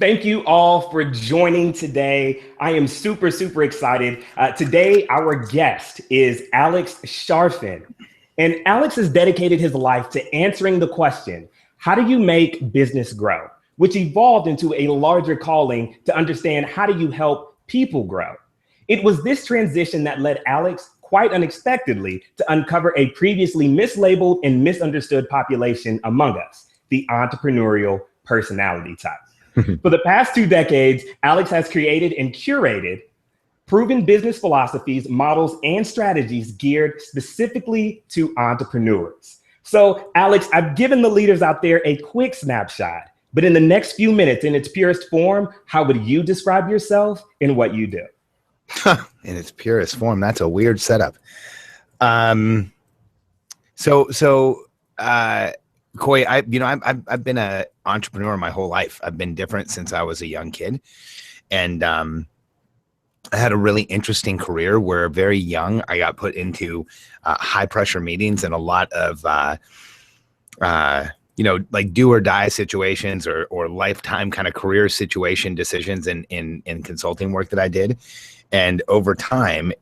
Thank you all for joining today. I am super, super excited. Today, our guest is Alex Charfen. And Alex has dedicated his life to answering the question, how do you make business grow? Which evolved into a larger calling to understand how do you help people grow? It was this transition that led Alex, quite unexpectedly, to uncover a previously mislabeled and misunderstood population among us, the entrepreneurial personality type. For the past 2 decades, Alex has created and curated proven business philosophies, models, and strategies geared specifically to entrepreneurs. So, Alex, I've given the leaders out there a quick snapshot, but in the next few minutes, in its purest form, how would you describe yourself and what you do? In its purest form, that's a weird setup. Coy, I've been an entrepreneur my whole life. I've been different since I was a young kid, and I had a really interesting career where very young I got put into high pressure meetings and a lot of like do or die situations or lifetime kind of career situation decisions in consulting work that I did, and over time,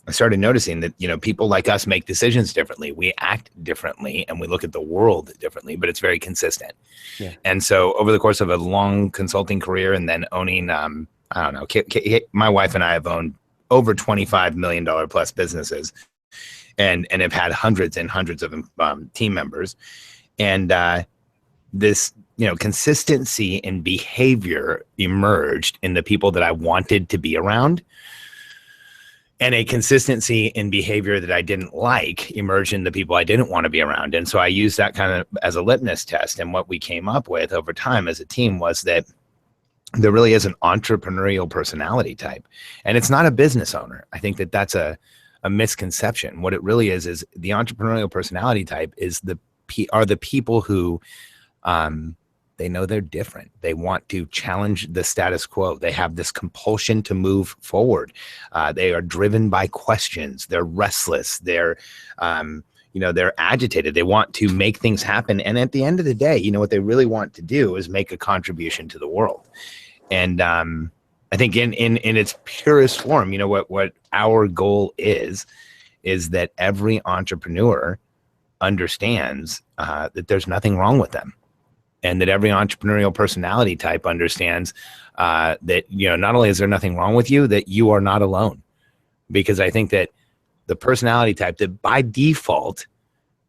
I started noticing that, people like us make decisions differently. We act differently and we look at the world differently, but it's very consistent. Yeah. And so over the course of a long consulting career and then owning, my wife and I have owned over $25 million plus businesses and have had hundreds and hundreds of team members. And this, consistency in behavior emerged in the people that I wanted to be around. And a consistency in behavior that I didn't like emerged in the people I didn't want to be around. And so I used that kind of as a litmus test. And what we came up with over time as a team was that there really is an entrepreneurial personality type. And it's not a business owner. I think that that's a misconception. What it really is the entrepreneurial personality type are the people who they know they're different. They want to challenge the status quo. They have this compulsion to move forward. They are driven by questions. They're restless. They're agitated. They want to make things happen. And at the end of the day, what they really want to do is make a contribution to the world. And I think in its purest form, what our goal is that every entrepreneur understands that there's nothing wrong with them. And that every entrepreneurial personality type understands that, not only is there nothing wrong with you, that you are not alone. Because I think that the personality type that by default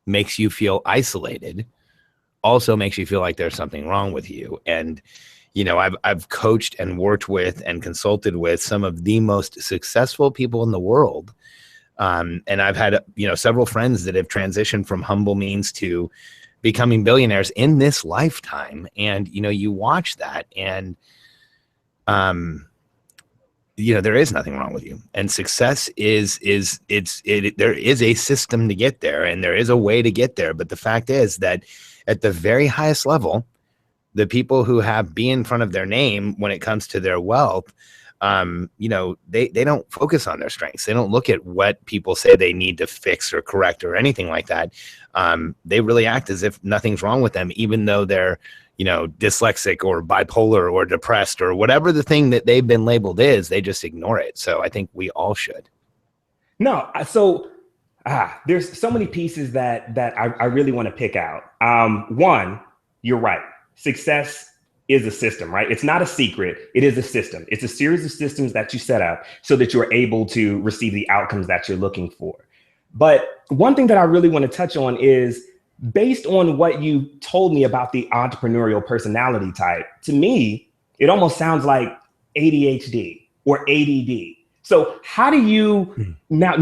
makes you feel isolated also makes you feel like there's something wrong with you. And, I've coached and worked with and consulted with some of the most successful people in the world. And I've had, several friends that have transitioned from humble means to becoming billionaires in this lifetime. And, you watch that and, there is nothing wrong with you. And success there is a system to get there and there is a way to get there. But the fact is that at the very highest level, the people who have B in front of their name when it comes to their wealth, they don't focus on their strengths. They don't look at what people say they need to fix or correct or anything like that. They really act as if nothing's wrong with them, even though they're, dyslexic or bipolar or depressed or whatever the thing that they've been labeled is, they just ignore it. So I think we all should. No, so there's so many pieces that I really want to pick out. One, you're right. Success is a system, right? It's not a secret. It is a system. It's a series of systems that you set up so that you're able to receive the outcomes that you're looking for. But one thing that I really want to touch on is based on what you told me about the entrepreneurial personality type, to me, it almost sounds like ADHD or ADD. So how do you now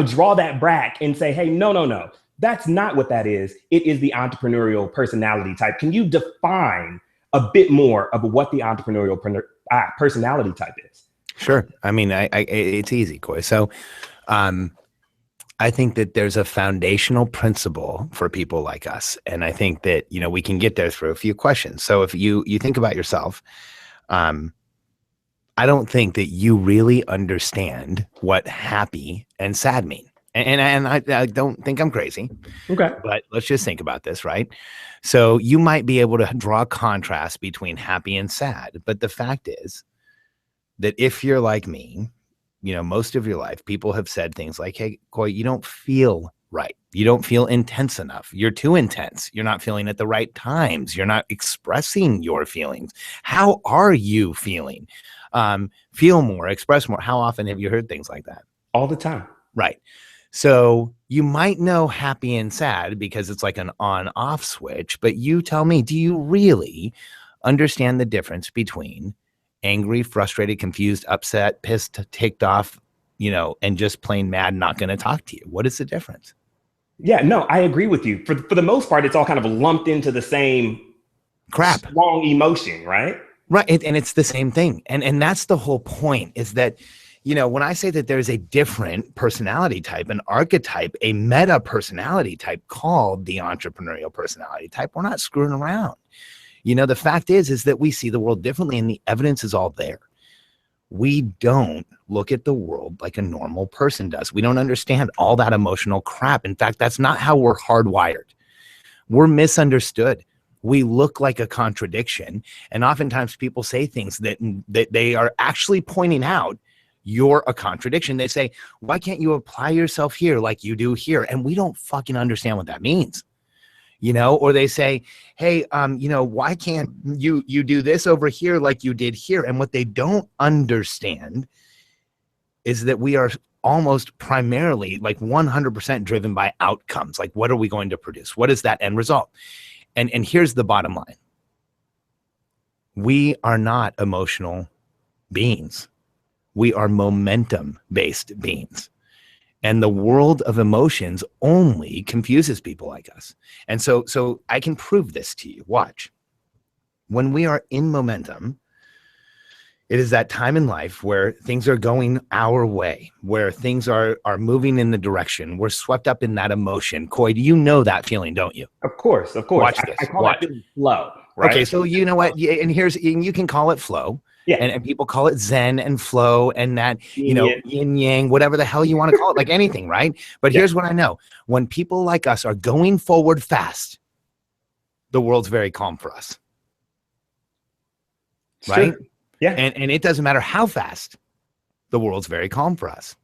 draw that back and say, hey, no, that's not what that is. It is the entrepreneurial personality type. Can you define a bit more of what the entrepreneurial personality type is? Sure. I mean, it's easy, Coy. So I think that there's a foundational principle for people like us. And I think that, we can get there through a few questions. So if you think about yourself, I don't think that you really understand what happy and sad mean. And I don't think I'm crazy, Okay. but let's just think about this, right? So you might be able to draw a contrast between happy and sad, but the fact is that if you're like me, most of your life, people have said things like, hey, Coy, you don't feel right. You don't feel intense enough. You're too intense. You're not feeling at the right times. You're not expressing your feelings. How are you feeling? Feel more, express more. How often have you heard things like that? All the time. Right. So you might know happy and sad because it's like an on-off switch, but you tell me, do you really understand the difference between angry, frustrated, confused, upset, pissed, ticked off, and just plain mad, not going to talk to you? What is the difference? Yeah, no, I agree with you. For the most part, it's all kind of lumped into the same Crap. strong emotion, right? Right. And it's the same thing. And that's the whole point, is that, when I say that there's a different personality type, an archetype, a meta personality type called the entrepreneurial personality type, we're not screwing around. The fact is that we see the world differently, and the evidence is all there. We don't look at the world like a normal person does. We don't understand all that emotional crap. In fact, that's not how we're hardwired. We're misunderstood. We look like a contradiction. And oftentimes people say things that they are actually pointing out you're a contradiction. They say, why can't you apply yourself here like you do here? And we don't fucking understand what that means. Or they say, hey, why can't you do this over here like you did here? And what they don't understand is that we are almost primarily like 100% driven by outcomes. Like, what are we going to produce? What is that end result? And here's the bottom line. We are not emotional beings. We are momentum-based beings. And the world of emotions only confuses people like us. And so I can prove this to you. Watch. When we are in momentum, it is that time in life where things are going our way, where things are moving in the direction. We're swept up in that emotion. Coy, you know that feeling, don't you? Of course. Watch this. I call that feeling flow, right? Okay, so you know what? And you can call it flow. Yeah. And people call it Zen and flow and that, yin yang, whatever the hell you want to call it, like anything, right? But here's what I know. When people like us are going forward fast, the world's very calm for us. Right? Sure. Yeah. And it doesn't matter how fast, the world's very calm for us.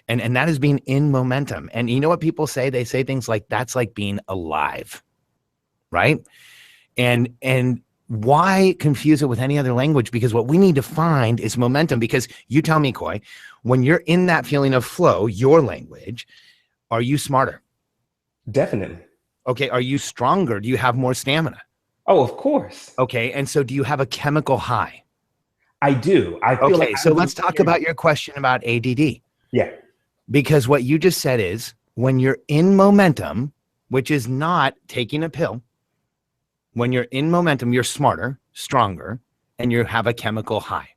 And that is being in momentum. And you know what people say? They say things like, that's like being alive. Right? And why confuse it with any other language? Because what we need to find is momentum. Because you tell me, Coy, when you're in that feeling of flow, your language, are you smarter? Definitely. Okay. Are you stronger? Do you have more stamina? Oh, of course. Okay. And so do you have a chemical high? I do. I feel okay. So let's talk about your question about ADD. Yeah. Because what you just said is when you're in momentum, which is not taking a pill, when you're in momentum, you're smarter, stronger, and you have a chemical high.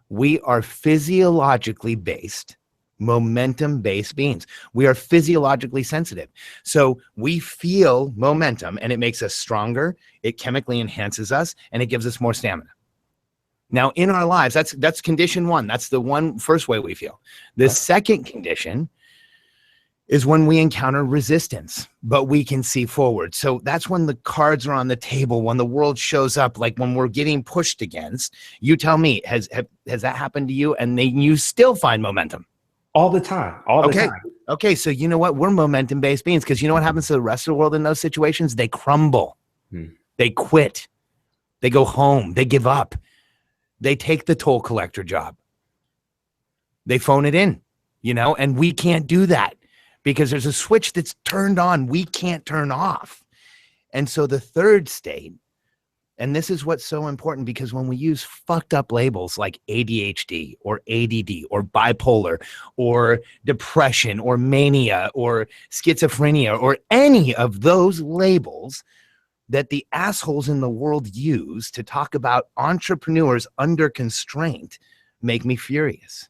We are physiologically based, momentum-based beings. We are physiologically sensitive. So we feel momentum and it makes us stronger. It chemically enhances us and it gives us more stamina. Now in our lives, that's condition one. That's the first way we feel. The second condition is when we encounter resistance, but we can see forward. So that's when the cards are on the table, when the world shows up, like when we're getting pushed against. You tell me, has that happened to you? And then you still find momentum? All the time. All the time. Okay, so you know what? We're momentum-based beings, because you know what happens to the rest of the world in those situations? They crumble. They quit. They go home. They give up. They take the toll collector job. They phone it in, and we can't do that. Because there's a switch that's turned on, we can't turn off. And so the third state, and this is what's so important, because when we use fucked up labels like ADHD or ADD or bipolar or depression or mania or schizophrenia or any of those labels that the assholes in the world use to talk about entrepreneurs under constraint, make me furious.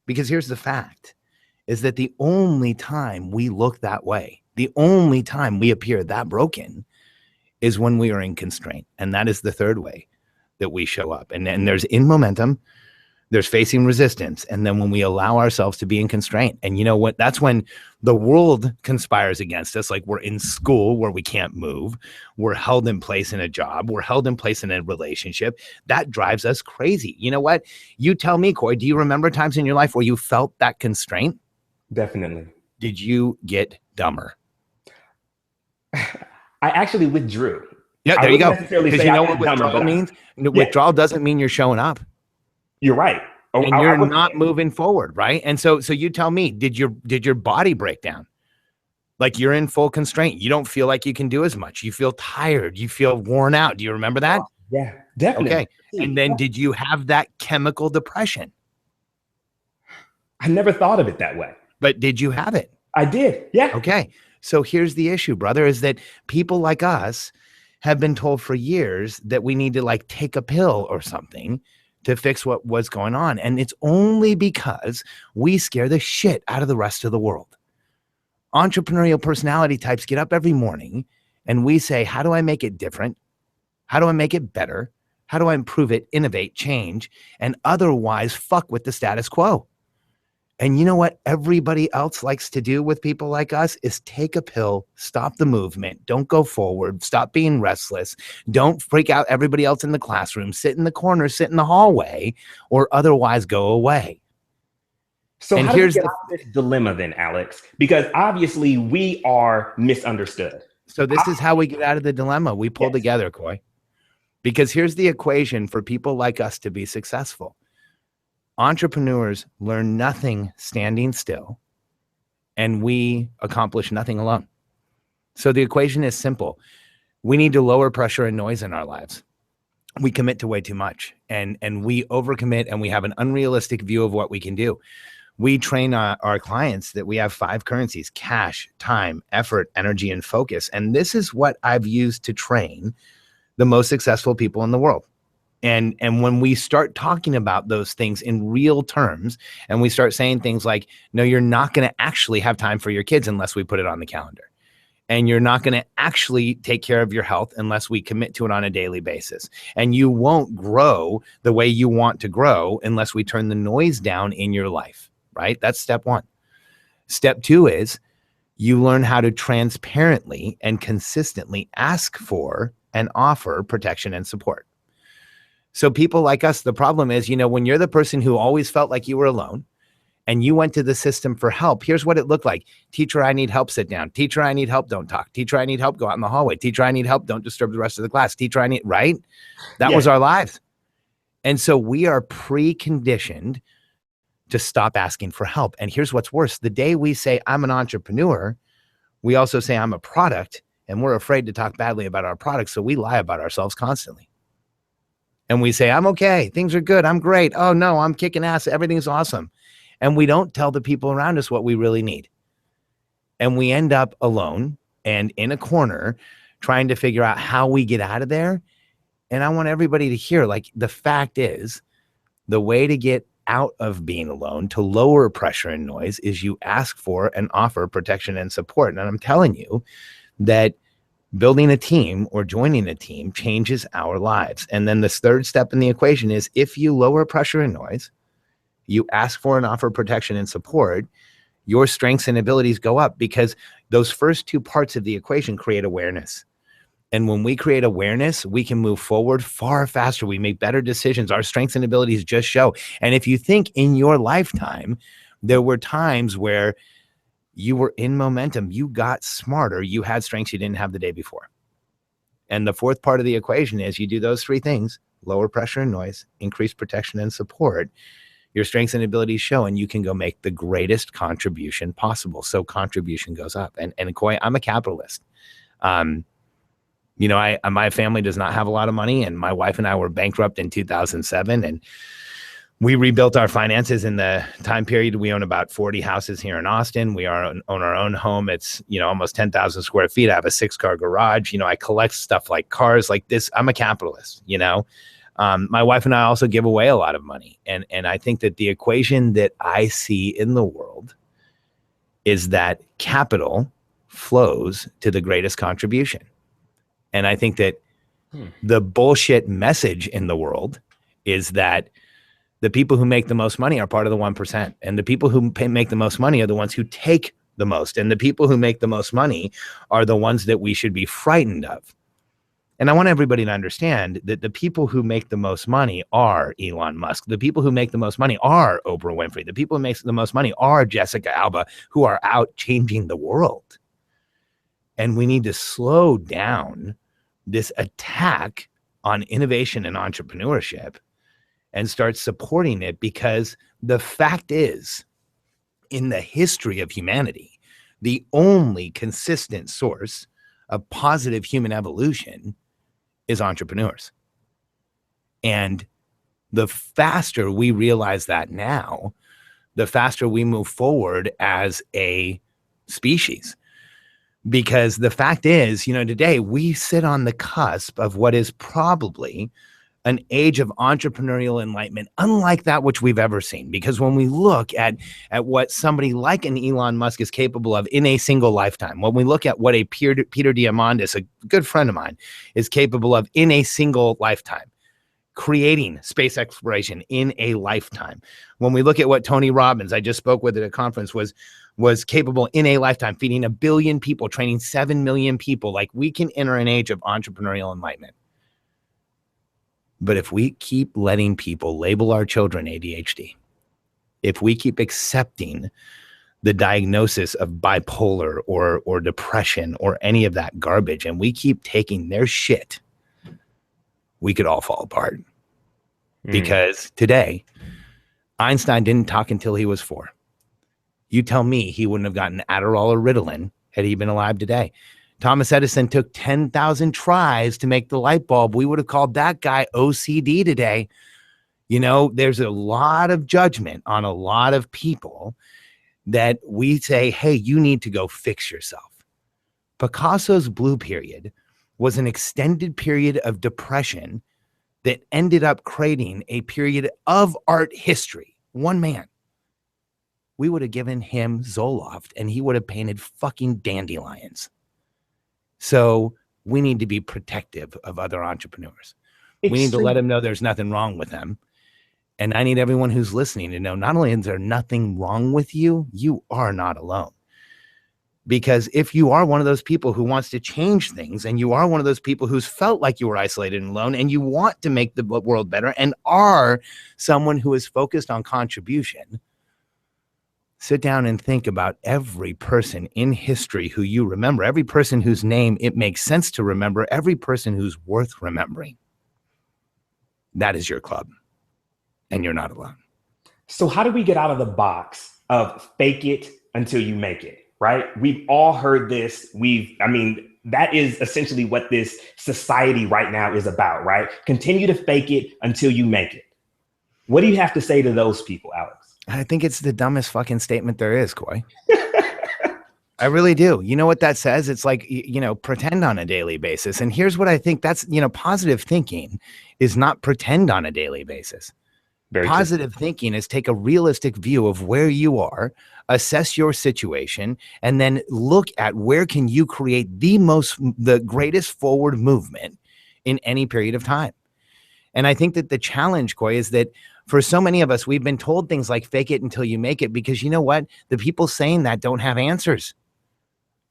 Because here's the fact. Is that the only time we look that way, the only time we appear that broken is when we are in constraint. And that is the third way that we show up. And there's in momentum, there's facing resistance. And then when we allow ourselves to be in constraint, and you know what, that's when the world conspires against us. Like we're in school where we can't move. We're held in place in a job. We're held in place in a relationship. That drives us crazy. You know what? You tell me, Coy, do you remember times in your life where you felt that constraint? Definitely. Did you get dumber? I actually withdrew. Yeah, there you go. Because you know what withdrawal means? Withdrawal doesn't mean you're showing up. You're right. And you're not moving forward, right? And so you tell me, did your body break down? Like you're in full constraint. You don't feel like you can do as much. You feel tired. You feel worn out. Do you remember that? Yeah, definitely. Okay. And then did you have that chemical depression? I never thought of it that way. But did you have it? I did. Yeah. Okay. So here's the issue, brother, is that people like us have been told for years that we need to like take a pill or something to fix what was going on. And it's only because we scare the shit out of the rest of the world. Entrepreneurial personality types get up every morning and we say, how do I make it different? How do I make it better? How do I improve it, innovate, change, and otherwise fuck with the status quo? And you know what everybody else likes to do with people like us is take a pill, stop the movement, don't go forward, stop being restless, don't freak out everybody else in the classroom, sit in the corner, sit in the hallway, or otherwise go away. So how do we get out of this dilemma then, Alex? Because obviously we are misunderstood. So this is how we get out of the dilemma. We pull together, Coy. Because here's the equation for people like us to be successful. Entrepreneurs learn nothing standing still, and we accomplish nothing alone. So the equation is simple. We need to lower pressure and noise in our lives. We commit to way too much, and we overcommit, and we have an unrealistic view of what we can do. We train our clients that we have 5 currencies: cash, time, effort, energy, and focus. And this is what I've used to train the most successful people in the world. And when we start talking about those things in real terms, and we start saying things like, no, you're not going to actually have time for your kids unless we put it on the calendar. And you're not going to actually take care of your health unless we commit to it on a daily basis. And you won't grow the way you want to grow unless we turn the noise down in your life, right? That's step 1. Step 2 is you learn how to transparently and consistently ask for and offer protection and support. So people like us, the problem is, you know, when you're the person who always felt like you were alone and you went to the system for help, here's what it looked like. Teacher, I need help, sit down. Teacher, I need help, don't talk. Teacher, I need help, go out in the hallway. Teacher, I need help, don't disturb the rest of the class. Teacher, I need, right? That was our lives. And so we are preconditioned to stop asking for help. And here's what's worse. The day we say, I'm an entrepreneur, we also say I'm a product, and we're afraid to talk badly about our products. So we lie about ourselves constantly. And we say, I'm okay. Things are good. I'm great. Oh no, I'm kicking ass. Everything's awesome. And we don't tell the people around us what we really need. And we end up alone and in a corner trying to figure out how we get out of there. And I want everybody to hear, like, the fact is, the way to get out of being alone, to lower pressure and noise, is you ask for and offer protection and support. And I'm telling you that building a team or joining a team changes our lives. And then this third step in the equation is, if you lower pressure and noise, you ask for and offer protection and support, your strengths and abilities go up, because those first 2 parts of the equation create awareness. And when we create awareness, we can move forward far faster. We make better decisions. Our strengths and abilities just show. And if you think in your lifetime, there were times where you were in momentum, you got smarter, you had strengths you didn't have the day before. And the 4th part of the equation is you do those 3 things: lower pressure and noise, increase protection and support. Your strengths and abilities show, and you can go make the greatest contribution possible. So contribution goes up. And Coy, I'm a capitalist. You know, my family does not have a lot of money, and my wife and I were bankrupt in 2007, and we rebuilt our finances in the time period. We own about 40 houses here in Austin. We own our own home. It's, you know, almost 10,000 square feet. I have a 6-car garage. You know, I collect stuff like cars like this. I'm a capitalist, you know. My wife and I also give away a lot of money. And I think that the equation that I see in the world is that capital flows to the greatest contribution. And I think that the bullshit message in the world is that The people who make the most money are part of the 1%. And the people who make the most money are the ones who take the most. And the people who make the most money are the ones that we should be frightened of. And I want everybody to understand that the people who make the most money are Elon Musk. The people who make the most money are Oprah Winfrey. The people who make the most money are Jessica Alba, who are out changing the world. And we need to slow down this attack on innovation and entrepreneurship and start supporting it, because the fact is, in the history of humanity, the only consistent source of positive human evolution is entrepreneurs. And the faster we realize that now, the faster we move forward as a species. Because the fact is, today we sit on the cusp of what is probably an age of entrepreneurial enlightenment, unlike that which we've ever seen. Because when we look at what somebody like an Elon Musk is capable of in a single lifetime, when we look at what a Peter Diamandis, a good friend of mine, is capable of in a single lifetime, creating space exploration in a lifetime. When we look at what Tony Robbins, I just spoke with at a conference, was capable in a lifetime, feeding 1 billion people, training 7 million people, like, we can enter an age of entrepreneurial enlightenment. But if we keep letting people label our children ADHD, if we keep accepting the diagnosis of bipolar or depression or any of that garbage, and we keep taking their shit, we could all fall apart. Because today, Einstein didn't talk until he was 4. You tell me he wouldn't have gotten Adderall or Ritalin had he been alive today. Thomas Edison took 10,000 tries to make the light bulb. We would have called that guy OCD today. There's a lot of judgment on a lot of people that we say, hey, you need to go fix yourself. Picasso's blue period was an extended period of depression that ended up creating a period of art history. One man. We would have given him Zoloft and he would have painted fucking dandelions. So we need to be protective of other entrepreneurs. We need to let them know there's nothing wrong with them. And I need everyone who's listening to know, not only is there nothing wrong with you, you are not alone. Because if you are one of those people who wants to change things, and you are one of those people who's felt like you were isolated and alone, and you want to make the world better, and are someone who is focused on contribution, sit down and think about every person in history who you remember, every person whose name it makes sense to remember, every person who's worth remembering. That is your club, and you're not alone. So how do we get out of the box of fake it until you make it, right? We've all heard this. That is essentially what this society right now is about, right? Continue to fake it until you make it. What do you have to say to those people, Alex? I think it's the dumbest fucking statement there is, Coy. I really do. You know what that says? It's like, pretend on a daily basis. And here's what I think. That's, positive thinking is not pretend on a daily basis. Very positive true. Thinking is take a realistic view of where you are, assess your situation, and then look at where can you create the greatest forward movement in any period of time. And I think that the challenge, Coy, is that for so many of us, we've been told things like fake it until you make it, because you know what? The people saying that don't have answers.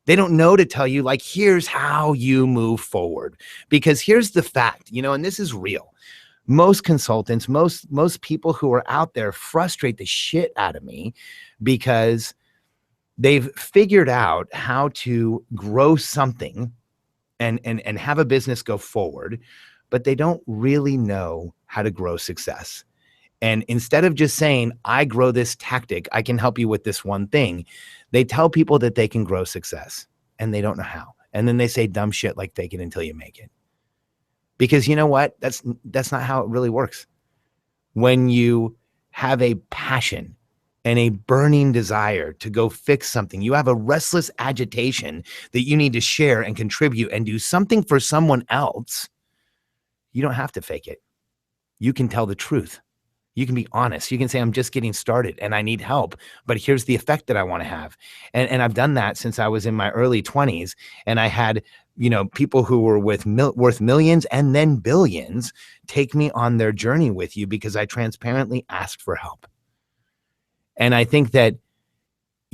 They don't know to tell you, like, here's how you move forward. Because here's the fact, and this is real. Most consultants, most people who are out there frustrate the shit out of me because they've figured out how to grow something and have a business go forward, but they don't really know how to grow success. And instead of just saying, I grow this tactic, I can help you with this one thing, they tell people that they can grow success and they don't know how. And then they say dumb shit like fake it until you make it. Because you know what? That's not how it really works. When you have a passion and a burning desire to go fix something, you have a restless agitation that you need to share and contribute and do something for someone else, you don't have to fake it. You can tell the truth. You can be honest. You can say, I'm just getting started and I need help, but here's the effect that I want to have. And I've done that since I was in my early 20s. And I had, people who were worth millions and then billions take me on their journey with you because I transparently asked for help. And I think that,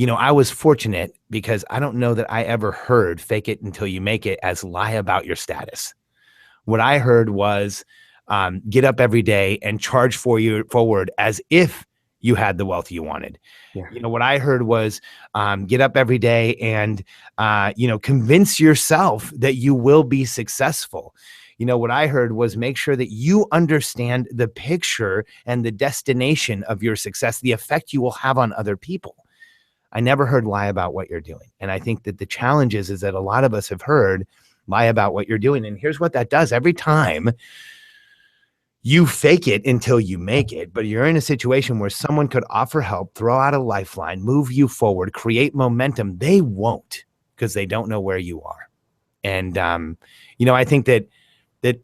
I was fortunate because I don't know that I ever heard fake it until you make it as lie about your status. What I heard was, get up every day and charge forward as if you had the wealth you wanted. Yeah. What I heard was, get up every day and, convince yourself that you will be successful. What I heard was make sure that you understand the picture and the destination of your success, the effect you will have on other people. I never heard lie about what you're doing. And I think that the challenge is that a lot of us have heard lie about what you're doing. And here's what that does. Every time you fake it until you make it, but you're in a situation where someone could offer help, throw out a lifeline, move you forward, create momentum. They won't, because they don't know where you are. And, I think that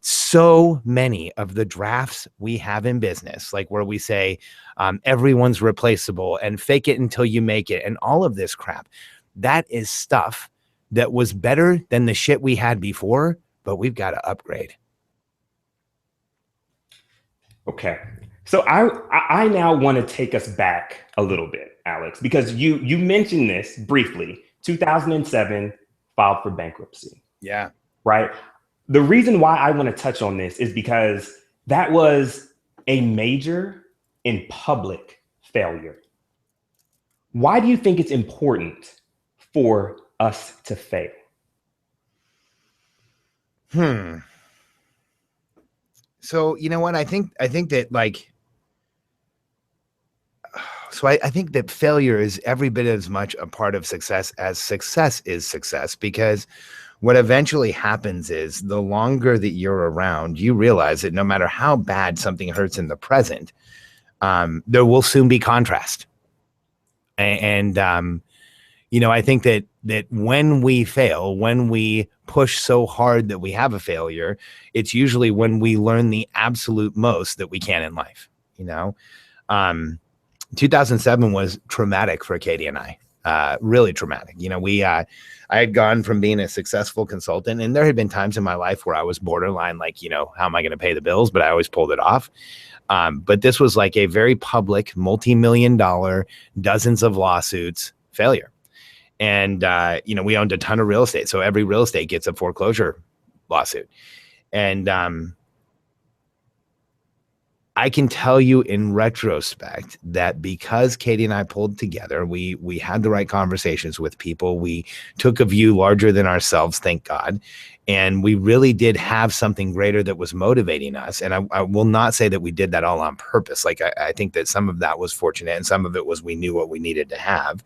so many of the drafts we have in business, like where we say, everyone's replaceable and fake it until you make it and all of this crap, that is stuff that was better than the shit we had before, but we've got to upgrade. Okay. So I now want to take us back a little bit, Alex, because you mentioned this briefly. 2007, filed for bankruptcy. Yeah. Right. The reason why I want to touch on this is because that was a major and public failure. Why do you think it's important for us to fail? So, you know what? I think that I think that failure is every bit as much a part of success as success is success, because what eventually happens is the longer that you're around, you realize that no matter how bad something hurts in the present, there will soon be contrast. And I think that when we fail, when we push so hard that we have a failure, it's usually when we learn the absolute most that we can in life. 2007 was traumatic for Katie and I, really traumatic. I had gone from being a successful consultant, and there had been times in my life where I was borderline, like, how am I going to pay the bills? But I always pulled it off. But this was like a very public, multi-million-dollar, dozens of lawsuits failure. And, we owned a ton of real estate. So every real estate gets a foreclosure lawsuit. And I can tell you in retrospect that because Katie and I pulled together, we had the right conversations with people. We took a view larger than ourselves, thank God. And we really did have something greater that was motivating us. And I will not say that we did that all on purpose. Like, I think that some of that was fortunate and some of it was we knew what we needed to have.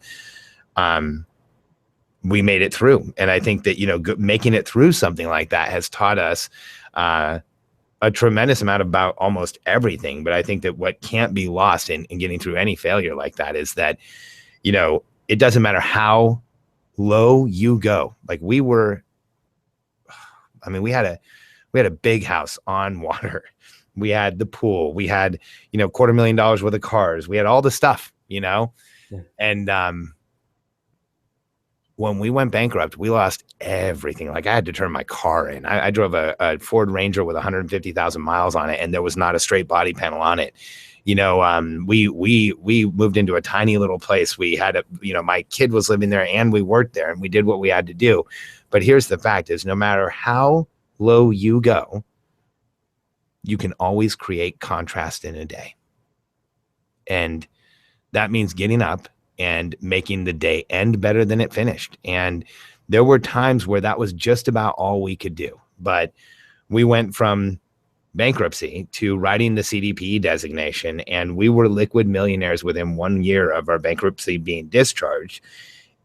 We made it through. And I think that, making it through something like that has taught us a tremendous amount about almost everything. But I think that what can't be lost in getting through any failure like that is that, it doesn't matter how low you go. Like we had a big house on water. We had the pool. We had, $250,000 worth of cars. We had all the stuff, Yeah. And, when we went bankrupt, we lost everything. Like I had to turn my car in. I drove a Ford Ranger with 150,000 miles on it, and there was not a straight body panel on it. We moved into a tiny little place. We had my kid was living there and we worked there, and we did what we had to do. But here's the fact is, no matter how low you go, you can always create contrast in a day. And that means getting up and making the day end better than it finished. And there were times where that was just about all we could do. But we went from bankruptcy to writing the CDP designation, and we were liquid millionaires within 1 year of our bankruptcy being discharged.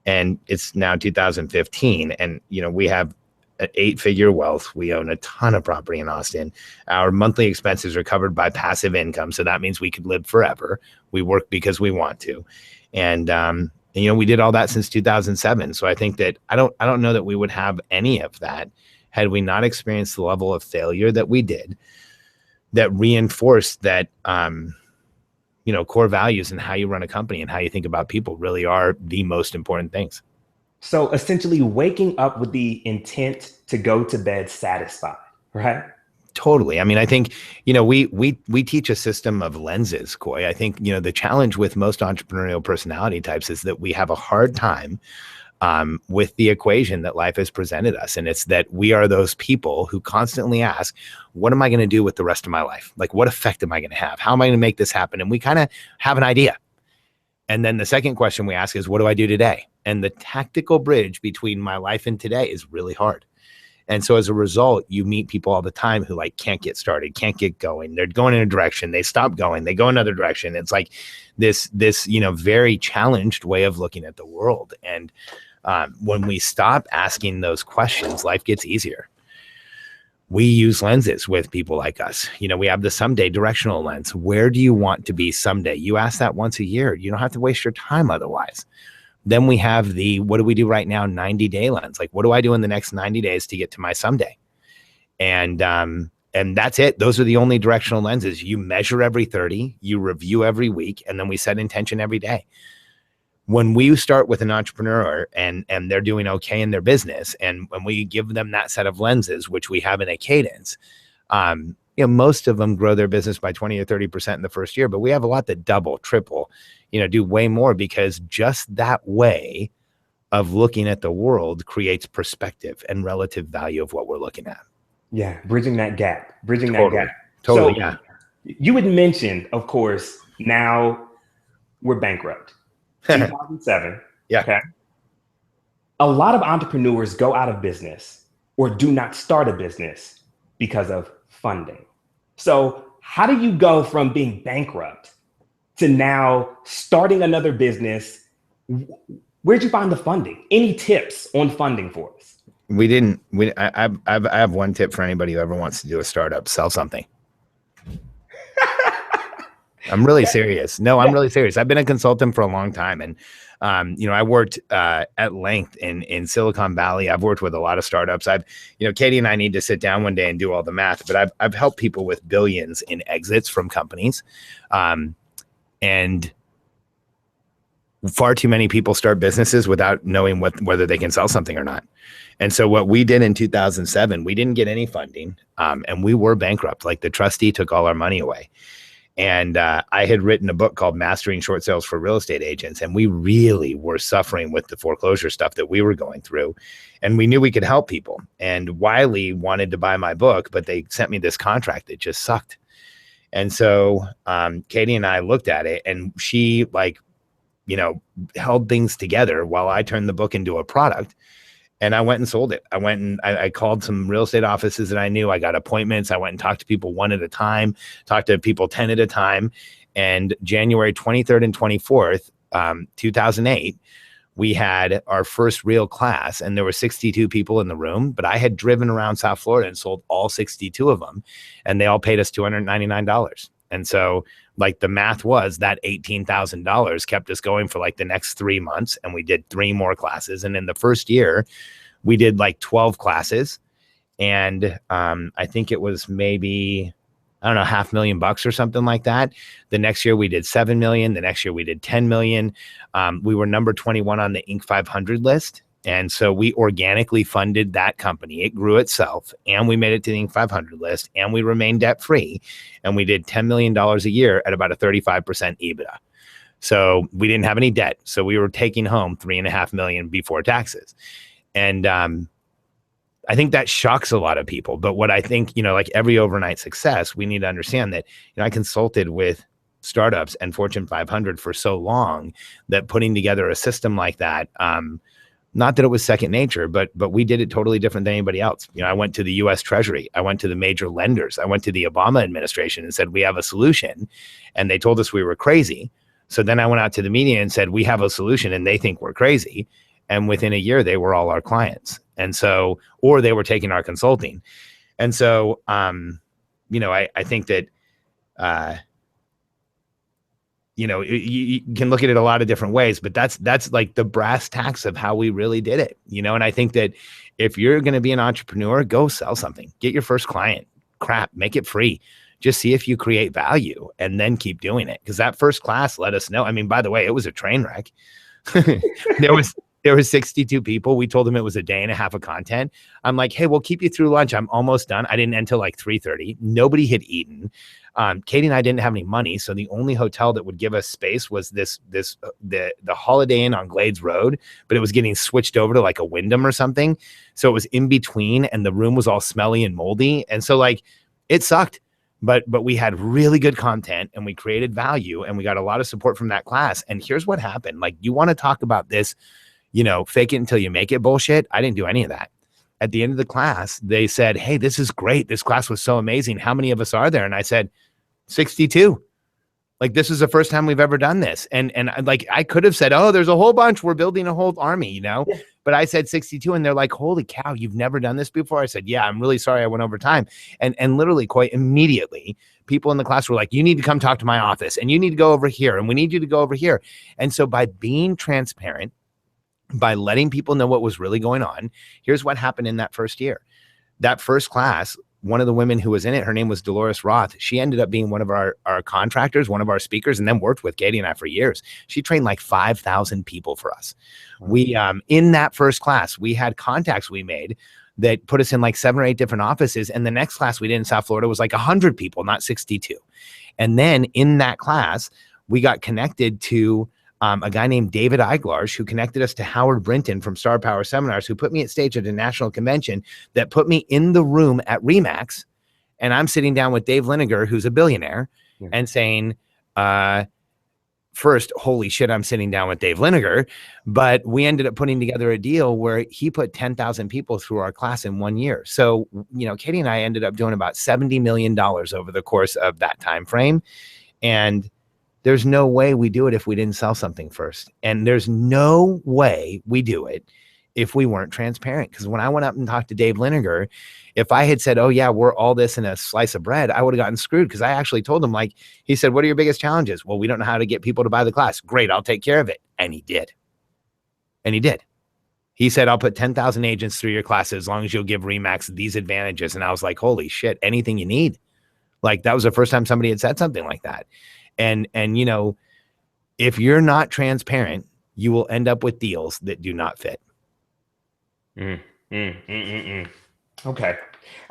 And it's now 2015. And, we have an 8-figure wealth. We own a ton of property in Austin. Our monthly expenses are covered by passive income. So that means we could live forever. We work because we want to. And, we did all that since 2007. So I think that I don't know that we would have any of that had we not experienced the level of failure that we did, that reinforced that, core values and how you run a company and how you think about people really are the most important things. So essentially waking up with the intent to go to bed satisfied, right? Totally. I mean, I think, we teach a system of lenses, Coy. I think, the challenge with most entrepreneurial personality types is that we have a hard time with the equation that life has presented us. And it's that we are those people who constantly ask, what am I going to do with the rest of my life? Like, what effect am I going to have? How am I going to make this happen? And we kind of have an idea. And then the second question we ask is, what do I do today? And the tactical bridge between my life and today is really hard. And so as a result, you meet people all the time who can't get started, can't get going. They're going in a direction, they stop going, they go another direction. It's like this, very challenged way of looking at the world. And when we stop asking those questions, life gets easier. We use lenses with people like us. We have the someday directional lens. Where do you want to be someday? You ask that once a year. You don't have to waste your time otherwise. Then we have the, what do we do right now, 90-day lens. Like, what do I do in the next 90 days to get to my someday? And that's it. Those are the only directional lenses. You measure every 30, you review every week, and then we set intention every day. When we start with an entrepreneur and they're doing okay in their business, and when we give them that set of lenses, which we have in a cadence, most of them grow their business by 20 or 30% in the first year, but we have a lot that double, triple, do way more, because just that way of looking at the world creates perspective and relative value of what we're looking at. Yeah. Bridging that gap. Totally. So Yeah. You had mentioned, of course, now we're bankrupt. 2007. Yeah. Okay. A lot of entrepreneurs go out of business or do not start a business because of funding. So how do you go from being bankrupt to now starting another business? Where'd you find the funding? Any tips on funding for us? I have one tip for anybody who ever wants to do a startup: sell something. I'm really serious. No, I'm really serious. I've been a consultant for a long time. And, I worked at length in Silicon Valley. I've worked with a lot of startups. Katie and I need to sit down one day and do all the math, but I've helped people with billions in exits from companies. And far too many people start businesses without knowing whether they can sell something or not. And so what we did in 2007, we didn't get any funding, and we were bankrupt. Like, the trustee took all our money away. And I had written a book called Mastering Short Sales for Real Estate Agents. And we really were suffering with the foreclosure stuff that we were going through. And we knew we could help people. And Wiley wanted to buy my book, but they sent me this contract that just sucked. And so Katie and I looked at it, and she held things together while I turned the book into a product. And I went and sold it. I called some real estate offices that I knew. I got appointments. I went and talked to people one at a time, talked to people 10 at a time. And January 23rd and 24th, 2008, we had our first real class, and there were 62 people in the room, but I had driven around South Florida and sold all 62 of them, and they all paid us $299. And so the math was that $18,000 kept us going for the next 3 months. And we did 3 more classes. And in the first year, we did 12 classes. And I think it was maybe, I don't know, $500,000 or something like that. The next year we did 7 million. The next year we did 10 million. We were number 21 on the Inc. 500 list. And so we organically funded that company. It grew itself, and we made it to the Inc. 500 list, and we remained debt free. And we did $10 million a year at about a 35% EBITDA. So we didn't have any debt. So we were taking home $3.5 million before taxes. And I think that shocks a lot of people. But what I think, every overnight success, we need to understand that, I consulted with startups and Fortune 500 for so long that putting together a system like that, not that it was second nature, but we did it totally different than anybody else. I went to the US Treasury. I went to the major lenders. I went to the Obama administration and said, we have a solution. And they told us we were crazy. So then I went out to the media and said, we have a solution, and they think we're crazy. And within a year, they were all our clients. And so, or they were taking our consulting. And so, I think that, you can look at it a lot of different ways, but that's the brass tacks of how we really did it, and I think that if you're going to be an entrepreneur, go sell something, get your first client, make it free, just see if you create value and then keep doing it. Because that first class let us know. I mean, by the way, it was a train wreck. There was 62 people. We told them it was a day and a half of content. I'm like, hey, we'll keep you through lunch. I'm almost done. I didn't end till like 3:30. Nobody had eaten. Katie and I didn't have any money, so the only hotel that would give us space was the Holiday Inn on Glades Road, but it was getting switched over to like a Wyndham or something. So it was in between, and the room was all smelly and moldy, and so like it sucked. But we had really good content, and we created value, and we got a lot of support from that class. And here's what happened: like, you want to talk about this, fake it until you make it bullshit? I didn't do any of that. At the end of the class, they said, hey, this is great. This class was so amazing. How many of us are there? And I said, 62. Like, this is the first time we've ever done this. And like, I could have said, oh, there's a whole bunch. We're building a whole army, but I said 62, and they're like, holy cow, you've never done this before? I said, yeah, I'm really sorry I went over time. And literally quite immediately, people in the class were like, you need to come talk to my office, and you need to go over here, and we need you to go over here. And so by being transparent, by letting people know what was really going on, here's what happened in that first year. That first class, one of the women who was in it, her name was Dolores Roth. She ended up being one of our contractors, one of our speakers, and then worked with Katie and I for years. She trained like 5,000 people for us. We, in that first class, we had contacts we made that put us in like 7 or 8 different offices. And the next class we did in South Florida was like 100 people, not 62. And then in that class, we got connected to a guy named David Eiglarsh, who connected us to Howard Brinton from Star Power Seminars, who put me at stage at a national convention that put me in the room at Remax. And I'm sitting down with Dave Liniger, who's a billionaire, and saying, first, holy shit, I'm sitting down with Dave Liniger. But we ended up putting together a deal where he put 10,000 people through our class in 1 year. So, Katie and I ended up doing about $70 million over the course of that time frame. And there's no way we do it if we didn't sell something first. And there's no way we do it if we weren't transparent. Because when I went up and talked to Dave Liniger, if I had said, oh yeah, we're all this in a slice of bread, I would have gotten screwed. Because I actually told him, like, he said, what are your biggest challenges? Well, we don't know how to get people to buy the class. Great, I'll take care of it. And he did. And he did. He said, I'll put 10,000 agents through your classes as long as you'll give Remax these advantages. And I was like, holy shit, anything you need. Like, that was the first time somebody had said something like that. And if you're not transparent, you will end up with deals that do not fit. Okay.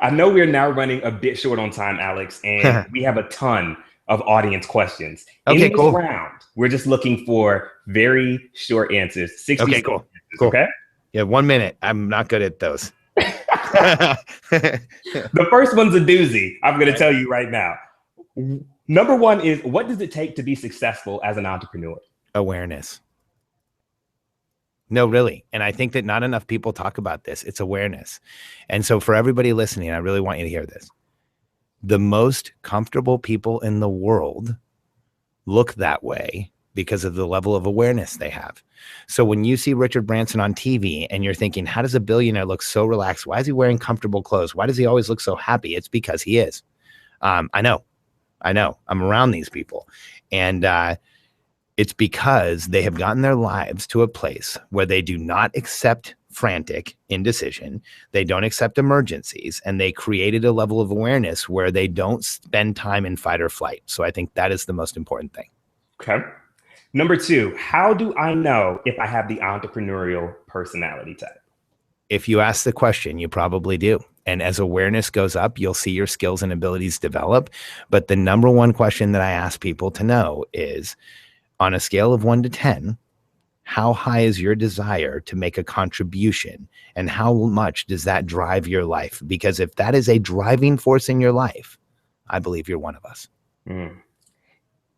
I know we're now running a bit short on time, Alex, and we have a ton of audience questions. Okay, in this round, we're just looking for very short answers. 60 okay, cool. Cool. Okay. Yeah, 1 minute. I'm not good at those. The first one's a doozy. I'm going to tell you right now. Number one is, what does it take to be successful as an entrepreneur? Awareness. No, really. And I think that not enough people talk about this. It's awareness. And so for everybody listening, I really want you to hear this. The most comfortable people in the world look that way because of the level of awareness they have. So when you see Richard Branson on TV and you're thinking, how does a billionaire look so relaxed? Why is he wearing comfortable clothes? Why does he always look so happy? It's because he is. I know. I'm around these people. And it's because they have gotten their lives to a place where they do not accept frantic indecision. They don't accept emergencies. And they created a level of awareness where they don't spend time in fight or flight. So I think that is the most important thing. Okay. Number two, how do I know if I have the entrepreneurial personality type? If you ask the question, you probably do. And as awareness goes up, you'll see your skills and abilities develop. But the number one question that I ask people to know is, on a scale of 1 to 10, how high is your desire to make a contribution? And how much does that drive your life? Because if that is a driving force in your life, I believe you're one of us.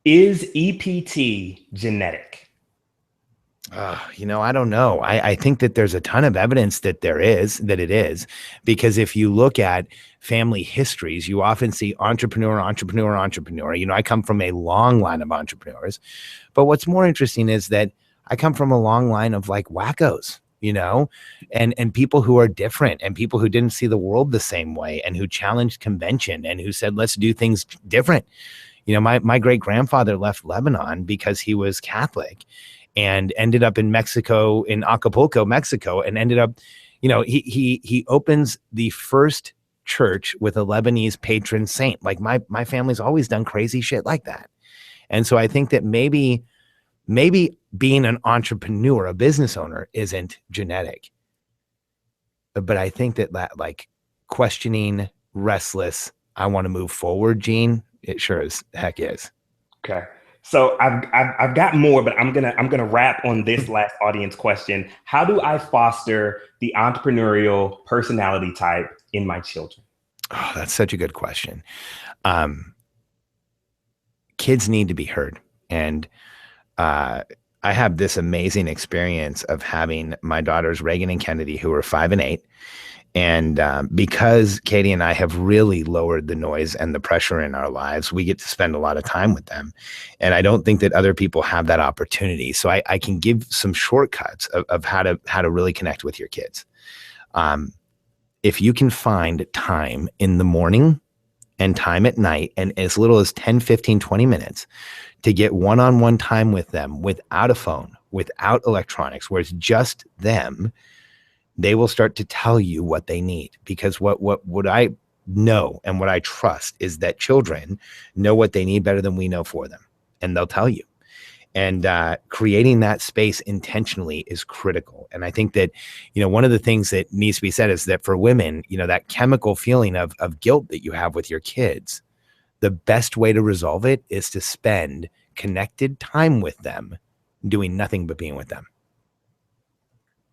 Is EPT genetic? I don't know. I think that there's a ton of evidence that it is, because if you look at family histories, you often see entrepreneur. I come from a long line of entrepreneurs, but what's more interesting is that I come from a long line of like wackos, and people who are different, and people who didn't see the world the same way, and who challenged convention, and who said, let's do things different. My great grandfather left Lebanon because he was Catholic, and ended up in Mexico, in Acapulco, Mexico, and ended up, he opens the first church with a Lebanese patron saint. Like my family's always done crazy shit like that. And so I think that maybe being an entrepreneur, a business owner, isn't genetic. But I think that like questioning, restless, I want to move forward gene, it sure as heck is. Okay. So I've got more, but I'm gonna wrap on this last audience question. How do I foster the entrepreneurial personality type in my children? Oh, that's such a good question. Kids need to be heard. And I have this amazing experience of having my daughters, Reagan and Kennedy, who are 5 and 8. And because Katie and I have really lowered the noise and the pressure in our lives, we get to spend a lot of time with them. And I don't think that other people have that opportunity. So I can give some shortcuts of how to really connect with your kids. If you can find time in the morning and time at night, and as little as 10, 15, 20 minutes to get one-on-one time with them without a phone, without electronics, where it's just them, they will start to tell you what they need. Because what I know and what I trust is that children know what they need better than we know for them, and they'll tell you. And creating that space intentionally is critical. And I think that, one of the things that needs to be said is that for women, that chemical feeling of guilt that you have with your kids, the best way to resolve it is to spend connected time with them, doing nothing but being with them.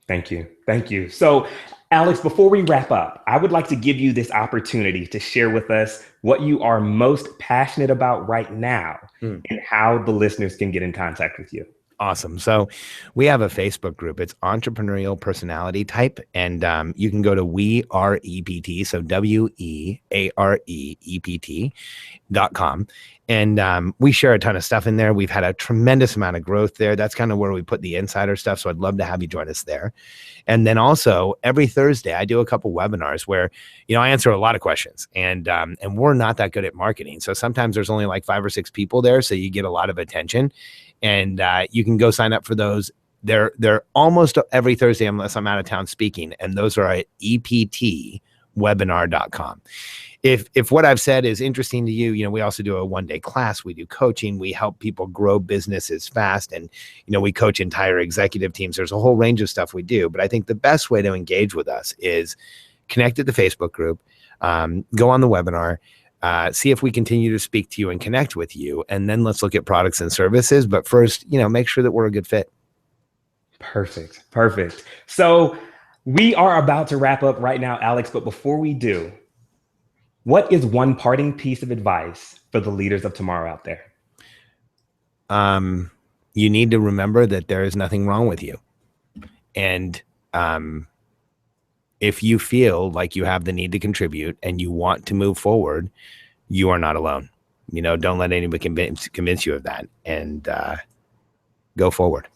Thank you. Thank you. So, Alex, before we wrap up, I would like to give you this opportunity to share with us what you are most passionate about right now and how the listeners can get in contact with you. Awesome. So we have a Facebook group. It's Entrepreneurial Personality Type. And you can go to WeAreEPT, so WeAreEPT.com. And we share a ton of stuff in there. We've had a tremendous amount of growth there. That's kind of where we put the insider stuff. So I'd love to have you join us there. And then also every Thursday, I do a couple webinars where, I answer a lot of questions, and we're not that good at marketing. So sometimes there's only like 5 or 6 people there. So you get a lot of attention, and you can go sign up for those. They're almost every Thursday unless I'm out of town speaking. And those are at eptwebinar.com. If what I've said is interesting to you, we also do a 1-day class. We do coaching. We help people grow businesses fast. And, we coach entire executive teams. There's a whole range of stuff we do. But I think the best way to engage with us is connect to the Facebook group, go on the webinar, see if we continue to speak to you and connect with you. And then let's look at products and services. But first, make sure that we're a good fit. Perfect. Perfect. So we are about to wrap up right now, Alex. But before we do, what is one parting piece of advice for the leaders of tomorrow out there? You need to remember that there is nothing wrong with you. And if you feel like you have the need to contribute and you want to move forward, you are not alone. Don't let anybody convince you of that, and go forward.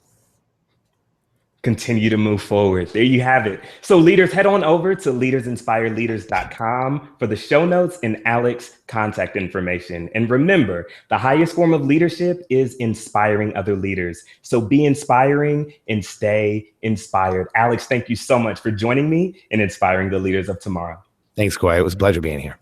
Continue to move forward. There you have it. So leaders, head on over to leadersinspireleaders.com for the show notes and Alex contact information. And remember, the highest form of leadership is inspiring other leaders. So be inspiring and stay inspired. Alex, thank you so much for joining me and inspiring the leaders of tomorrow. Thanks, Koi. It was a pleasure being here.